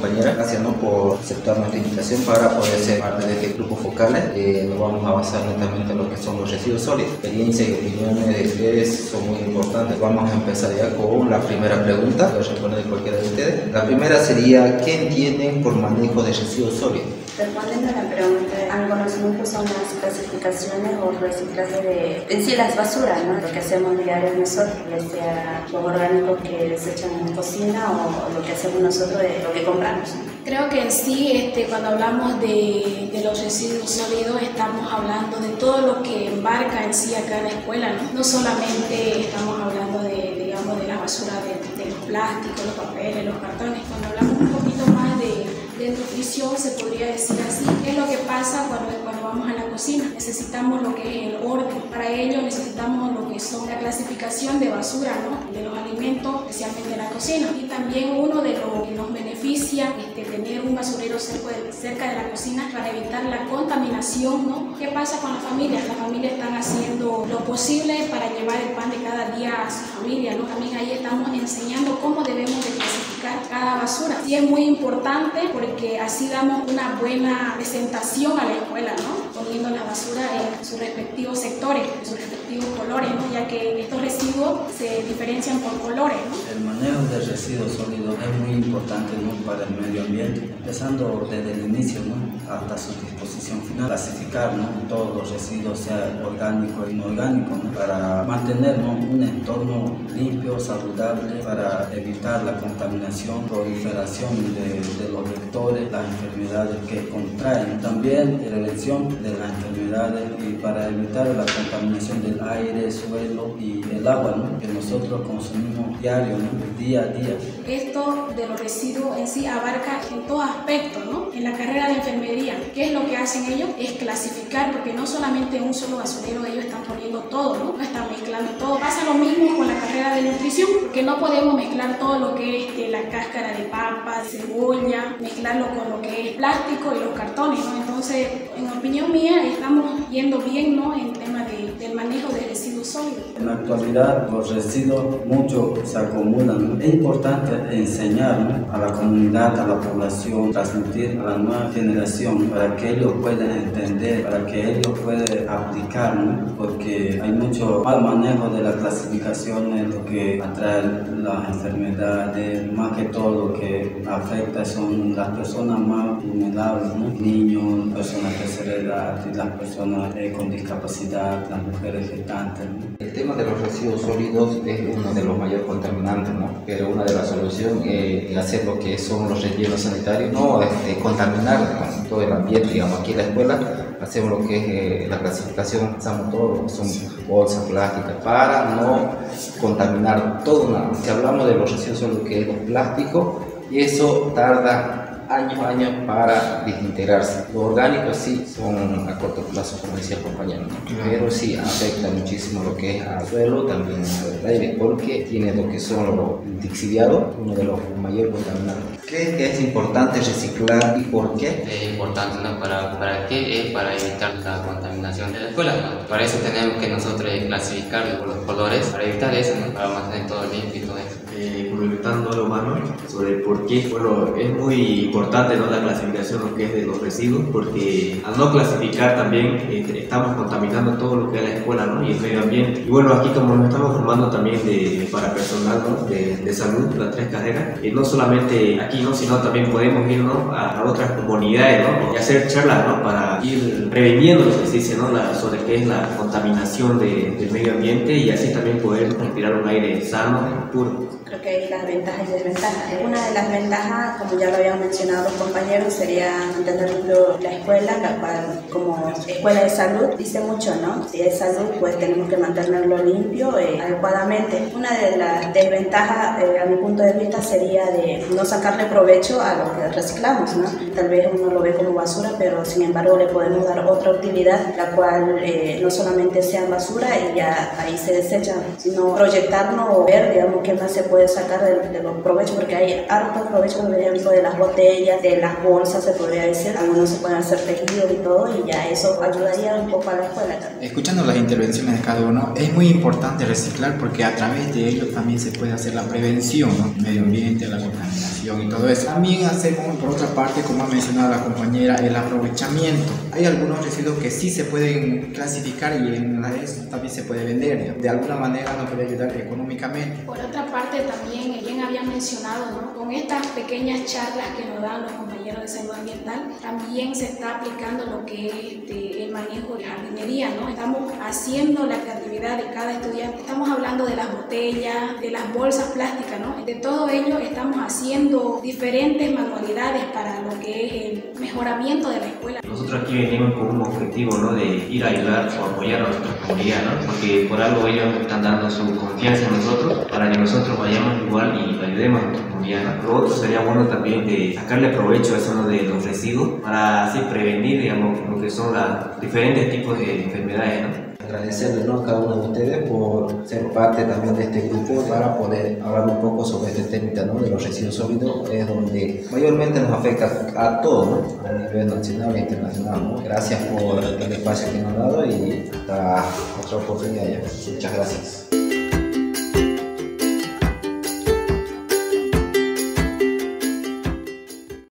compañera. Gracias, ¿no?, por aceptar nuestra invitación para poder ser parte de este grupo focal. Nos vamos a basar netamente en lo que son los residuos sólidos. Experiencia y opiniones de ustedes son muy importantes. Vamos a empezar ya con la primera pregunta, que responde de cualquiera de ustedes. La primera sería, ¿qué entienden por manejo de residuos sólidos? Respondiendo a la pregunta, al conocimiento son las clasificaciones o reciclaje de en sí las basuras, ¿no? Lo que hacemos diario nosotros, ya sea los orgánicos que desechan en la cocina o lo que hacemos nosotros de lo que compramos. Creo que en sí, cuando hablamos de los residuos sólidos, estamos hablando de todo lo que embarca en sí acá en la escuela, ¿no? No solamente estamos hablando digamos, de la basura de los plásticos, los papeles, los cartones. Cuando hablamos un poquito más de nutrición, se podría decir así, ¿qué es lo que pasa cuando vamos a la cocina? Necesitamos lo que es el orden. Para ello necesitamos lo que son la clasificación de basura, ¿no?, de los alimentos, especialmente en la cocina. Y también uno de lo que nos beneficia tener un basurero cerca de la cocina para evitar la contaminación, ¿no? ¿Qué pasa con las familias? Las familias están haciendo lo posible para llevar el pan de cada día a su familia, ¿no? También ahí estamos enseñando cómo debemos de clasificar cada basura. Y es muy importante porque así damos una buena presentación a la escuela, ¿no?, poniendo la basura en sus respectivos sectores, en sus respectivos colores, ¿no?, ya que estos residuos se diferencian por colores, ¿no? El manejo de residuos sólidos es muy importante, ¿no?, para el medio ambiente, empezando desde el inicio, ¿no?, hasta su disposición final. Clasificar, ¿no?, todos los residuos, sea orgánico e inorgánico, ¿no?, para mantener, ¿no?, un entorno limpio, saludable, para evitar la contaminación, proliferación de los vectores, las enfermedades que contraen, también prevención de las enfermedades y para evitar la contaminación del aire, suelo y el agua, ¿no?, que nosotros consumimos diario, ¿no?, día a día. Esto de los residuos en sí abarca en todo aspecto, ¿no? En la carrera de enfermería, ¿qué es lo que hacen ellos? Es clasificar, porque no solamente en un solo basurero ellos están poniendo todo, ¿no? No están mezclando todo. Pasa lo mismo con la carrera de nutrición, porque no podemos mezclar todo lo que es la cáscara de papa, cebolla, mezclarlo con lo que es plástico y los cartones, ¿no? Entonces, en opinión mía, estamos yendo bien, ¿no?, en tema del manejo de residuos sólidos. En la actualidad, los residuos mucho se acumulan, ¿no? Es importante enseñar, ¿no?, a la comunidad, a la población, transmitir a la nueva generación para que ellos puedan entender, para que ellos puedan aplicar, ¿no?, porque hay mucho mal manejo de las clasificaciones, lo que atrae las enfermedades, más que todo lo que afecta son las personas más vulnerables, ¿no?, niños, personas de tercera edad y las personas con discapacidad, las mujeres gestantes, ¿no? El tema de los residuos sólidos es uno de los mayores contaminantes, ¿no? Pero una de las soluciones es hacer lo que son los rellenos sanitarios, no contaminar todo el ambiente. Digamos, aquí en la escuela hacemos lo que es la clasificación, pasamos todo lo que son bolsas plásticas para no contaminar todo. Si hablamos de los residuos sólidos, que es los plásticos, y eso tarda años para desintegrarse. Los orgánicos sí son a corto plazo, como decía el compañero, ¿no?, pero sí afecta muchísimo lo que es al suelo, también al aire, porque tiene lo que son los lixiviados, uno de los mayores contaminantes. ¿Crees que es importante reciclar y por qué? Es importante, ¿no? ¿Para qué? Es para evitar la contaminación de la escuela, ¿no? Para eso tenemos que nosotros clasificar los colores, para evitar eso, ¿no?, para mantener todo limpio y todo eso. Complementando a lo humano sobre por qué, bueno, es muy importante, ¿no?, la clasificación, lo que es de los residuos, porque al no clasificar también estamos contaminando todo lo que es la escuela, ¿no?, y el medio ambiente. Y bueno, aquí como nos estamos formando también para personal, ¿no?, de salud, las 3 carreras, no solamente aquí, ¿no?, sino también podemos ir, ¿no?, a otras comunidades, ¿no?, y hacer charlas, ¿no?, para ir preveniendo, lo que se dice, ¿no?, sobre qué es la contaminación del medio ambiente, y así también poder respirar un aire sano, puro. Creo que hay las ventajas y desventajas. Una de las ventajas, como ya lo habían mencionado los compañeros, sería entender la escuela, la cual como escuela de salud dice mucho, ¿no? Si es salud, pues tenemos que mantenerlo limpio adecuadamente. Una de las desventajas, a mi punto de vista, sería de no sacarle provecho a lo que reciclamos, ¿no? Tal vez uno lo ve como basura, pero sin embargo le podemos dar otra utilidad, la cual no solamente sea basura y ya ahí se desecha, sino proyectarnos o ver, digamos, qué más se puede sacar de los provechos, porque hay hartos provechos, por ejemplo, de las botellas, botellas, de las bolsas se podría decir, algunos se pueden hacer tejidos y todo, y ya eso ayudaría un poco a la escuela también. Escuchando las intervenciones de cada uno, es muy importante reciclar porque a través de ello también se puede hacer la prevención, ¿no? El medio ambiente, la contaminación y todo eso. También hacemos, por otra parte, como ha mencionado la compañera, el aprovechamiento. Hay algunos residuos que sí se pueden clasificar y en la vez también se puede vender. De alguna manera nos puede ayudar económicamente. Por otra parte, también, bien había mencionado, ¿no? Con estas pequeñas charlas que nos dan los compañeros de salud ambiental, también se está aplicando lo que es el manejo de jardinería, ¿no? Estamos haciendo la creatividad de cada estudiante. Estamos hablando de las botellas, de las bolsas plásticas, ¿no? De todo ello estamos haciendo diferentes manualidades para lo que es el mejoramiento de la escuela. Nosotros aquí venimos con un objetivo, ¿no? De ir a ayudar o apoyar a nuestra comunidad, ¿no? Porque por algo ellos están dando su confianza en nosotros para que nosotros vayamos igual y ayudemos a nuestra comunidad, ¿no? Lo otro sería bueno también de sacarle provecho a eso, ¿no? De los residuos para así prevenir, digamos, lo que son los diferentes tipos de enfermedades, ¿no? Agradecerles, ¿no?, a cada uno de ustedes por ser parte también de este grupo para poder hablar un poco sobre este tema, ¿no?, de los residuos sólidos, es donde mayormente nos afecta a todos, ¿no?, a nivel nacional e internacional, ¿no? Gracias por el espacio que nos han dado y hasta otra oportunidad. Muchas gracias.